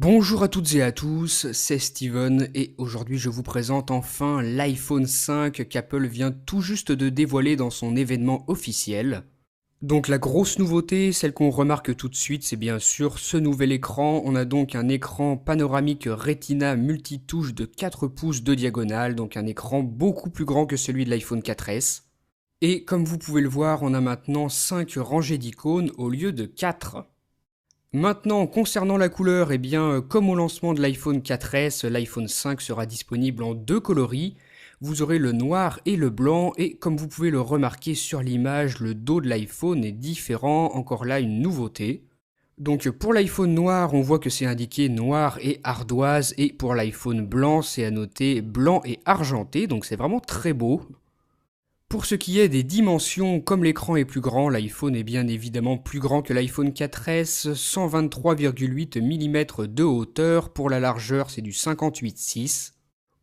Bonjour à toutes et à tous, c'est Steven et aujourd'hui je vous présente enfin l'iPhone 5 qu'Apple vient tout juste de dévoiler dans son événement officiel. Donc la grosse nouveauté, celle qu'on remarque tout de suite, c'est bien sûr ce nouvel écran. On a donc un écran panoramique Retina multitouche de 4 pouces de diagonale, donc un écran beaucoup plus grand que celui de l'iPhone 4S. Et comme vous pouvez le voir, on a maintenant 5 rangées d'icônes au lieu de 4. Maintenant, concernant la couleur, eh bien, comme au lancement de l'iPhone 4S, l'iPhone 5 sera disponible en deux coloris. Vous aurez le noir et le blanc, et comme vous pouvez le remarquer sur l'image, le dos de l'iPhone est différent, encore là une nouveauté. Donc pour l'iPhone noir, on voit que c'est indiqué noir et ardoise, et pour l'iPhone blanc, c'est annoté blanc et argenté, donc c'est vraiment très beau. Pour ce qui est des dimensions, comme l'écran est plus grand, l'iPhone est bien évidemment plus grand que l'iPhone 4S, 123,8 mm de hauteur, pour la largeur c'est du 58,6.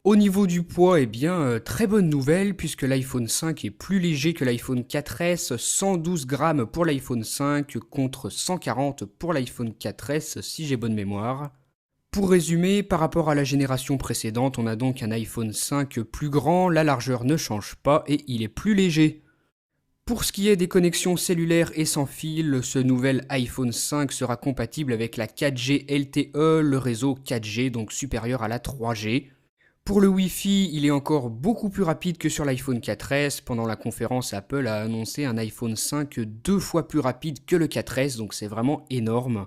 Au niveau du poids, eh bien, très bonne nouvelle puisque l'iPhone 5 est plus léger que l'iPhone 4S, 112 grammes pour l'iPhone 5 contre 140 pour l'iPhone 4S si j'ai bonne mémoire. Pour résumer, par rapport à la génération précédente, on a donc un iPhone 5 plus grand, la largeur ne change pas et il est plus léger. Pour ce qui est des connexions cellulaires et sans fil, ce nouvel iPhone 5 sera compatible avec la 4G LTE, le réseau 4G donc supérieur à la 3G. Pour le Wi-Fi, il est encore beaucoup plus rapide que sur l'iPhone 4S. Pendant la conférence, Apple a annoncé un iPhone 5 deux fois plus rapide que le 4S, donc c'est vraiment énorme.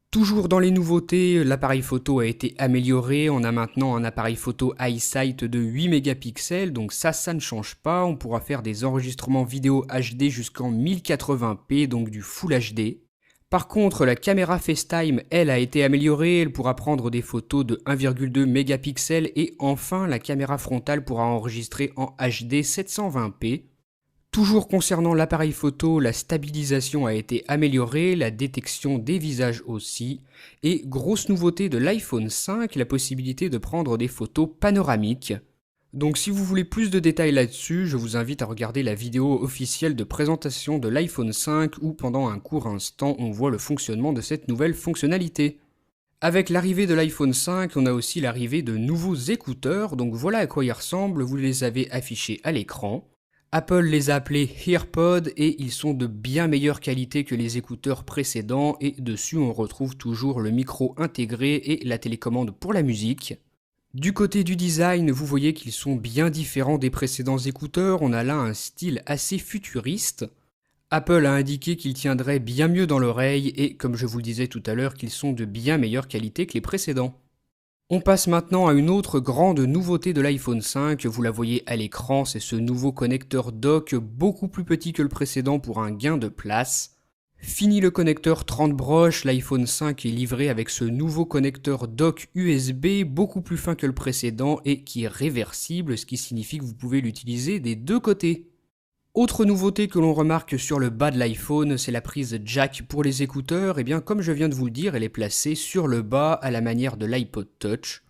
Toujours dans les nouveautés, l'appareil photo a été amélioré. On a maintenant un appareil photo iSight de 8 mégapixels, donc ça ne change pas. On pourra faire des enregistrements vidéo HD jusqu'en 1080p, donc du Full HD. Par contre, la caméra FaceTime, elle, a été améliorée. Elle pourra prendre des photos de 1,2 mégapixels et enfin, la caméra frontale pourra enregistrer en HD 720p. Toujours concernant l'appareil photo, la stabilisation a été améliorée, la détection des visages aussi, et grosse nouveauté de l'iPhone 5, la possibilité de prendre des photos panoramiques. Donc si vous voulez plus de détails là-dessus, je vous invite à regarder la vidéo officielle de présentation de l'iPhone 5 où pendant un court instant on voit le fonctionnement de cette nouvelle fonctionnalité. Avec l'arrivée de l'iPhone 5, on a aussi l'arrivée de nouveaux écouteurs, donc voilà à quoi ils ressemblent, vous les avez affichés à l'écran. Apple les a appelés EarPod et ils sont de bien meilleure qualité que les écouteurs précédents et dessus on retrouve toujours le micro intégré et la télécommande pour la musique. Du côté du design, vous voyez qu'ils sont bien différents des précédents écouteurs, on a là un style assez futuriste. Apple a indiqué qu'ils tiendraient bien mieux dans l'oreille et comme je vous le disais tout à l'heure qu'ils sont de bien meilleure qualité que les précédents. On passe maintenant à une autre grande nouveauté de l'iPhone 5, vous la voyez à l'écran, c'est ce nouveau connecteur dock beaucoup plus petit que le précédent pour un gain de place. Fini le connecteur 30 broches, l'iPhone 5 est livré avec ce nouveau connecteur dock USB beaucoup plus fin que le précédent et qui est réversible, ce qui signifie que vous pouvez l'utiliser des deux côtés. Autre nouveauté que l'on remarque sur le bas de l'iPhone, c'est la prise jack pour les écouteurs. Et bien comme je viens de vous le dire, elle est placée sur le bas à la manière de l'iPod Touch.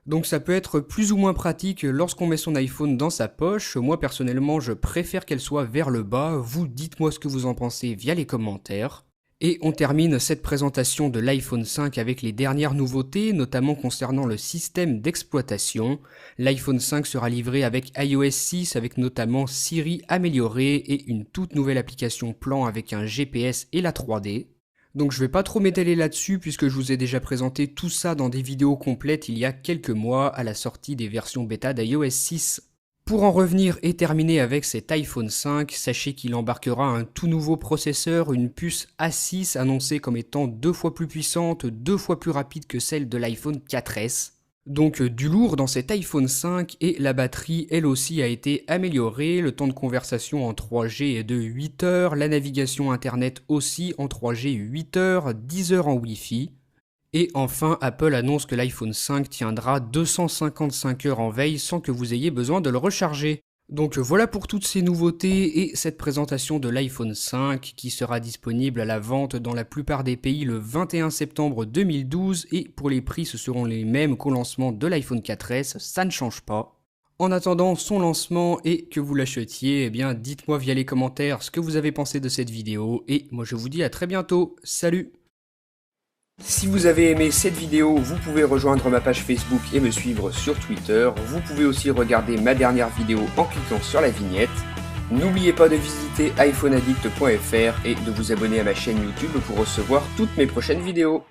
Donc ça peut être plus ou moins pratique lorsqu'on met son iPhone dans sa poche. Moi personnellement, je préfère qu'elle soit vers le bas. Vous dites-moi ce que vous en pensez via les commentaires. Et on termine cette présentation de l'iPhone 5 avec les dernières nouveautés, notamment concernant le système d'exploitation. L'iPhone 5 sera livré avec iOS 6, avec notamment Siri améliorée et une toute nouvelle application plan avec un GPS et la 3D. Donc je vais pas trop m'étaler là-dessus puisque je vous ai déjà présenté tout ça dans des vidéos complètes il y a quelques mois à la sortie des versions bêta d'iOS 6. Pour en revenir et terminer avec cet iPhone 5, sachez qu'il embarquera un tout nouveau processeur, une puce A6 annoncée comme étant deux fois plus puissante, deux fois plus rapide que celle de l'iPhone 4S. Donc du lourd dans cet iPhone 5 et la batterie elle aussi a été améliorée, le temps de conversation en 3G est de 8 heures, la navigation internet aussi en 3G 8 heures, 10 heures en Wi-Fi. Et enfin, Apple annonce que l'iPhone 5 tiendra 255 heures en veille sans que vous ayez besoin de le recharger. Donc voilà pour toutes ces nouveautés et cette présentation de l'iPhone 5 qui sera disponible à la vente dans la plupart des pays le 21 septembre 2012 et pour les prix ce seront les mêmes qu'au lancement de l'iPhone 4S, ça ne change pas. En attendant son lancement et que vous l'achetiez, eh bien dites-moi via les commentaires ce que vous avez pensé de cette vidéo et moi je vous dis à très bientôt, salut! Si vous avez aimé cette vidéo, vous pouvez rejoindre ma page Facebook et me suivre sur Twitter. Vous pouvez aussi regarder ma dernière vidéo en cliquant sur la vignette. N'oubliez pas de visiter iPhoneaddict.fr et de vous abonner à ma chaîne YouTube pour recevoir toutes mes prochaines vidéos.